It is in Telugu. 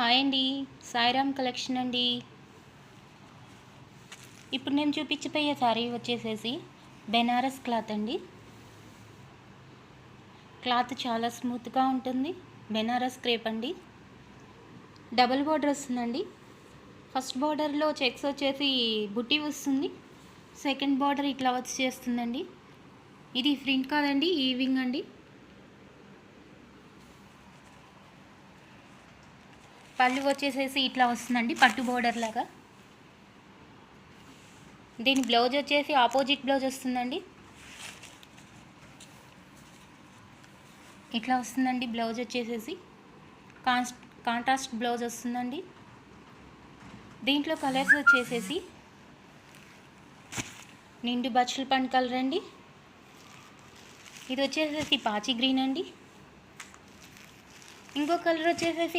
హాయ్ అండి, సాయిరామ్ కలెక్షన్ అండి. ఇప్పుడు నేను చూపించిపోయే శారీ వచ్చేసేసి బెనారస్ క్లాత్ అండి. క్లాత్ చాలా స్మూత్గా ఉంటుంది. బెనారస్ క్రేప్ అండి. డబుల్ బార్డర్ వస్తుందండి. ఫస్ట్ బార్డర్లో చెక్స్ వచ్చేసి బుట్టి వస్తుంది. సెకండ్ బార్డర్ ఇట్లా వచ్చేస్తుందండి. ఇది ఫ్రింట్ కాదండి, ఈవింగ్ అండి. పళ్ళు వచ్చేసేసి ఇట్లా వస్తుందండి, పట్టు బోర్డర్ లాగా. దీని బ్లౌజ్ వచ్చేసి ఆపోజిట్ బ్లౌజ్ వస్తుందండి. ఇట్లా వస్తుందండి బ్లౌజ్ వచ్చేసేసి. కాంట్రాస్ట్ బ్లౌజ్ వస్తుందండి. దీంట్లో కలర్స్ వచ్చేసేసి నిండు బచ్చల పండు కలర్ అండి. ఇది వచ్చేసేసి పాచి గ్రీన్ అండి. ఇంకో కలర్ వచ్చేసేసి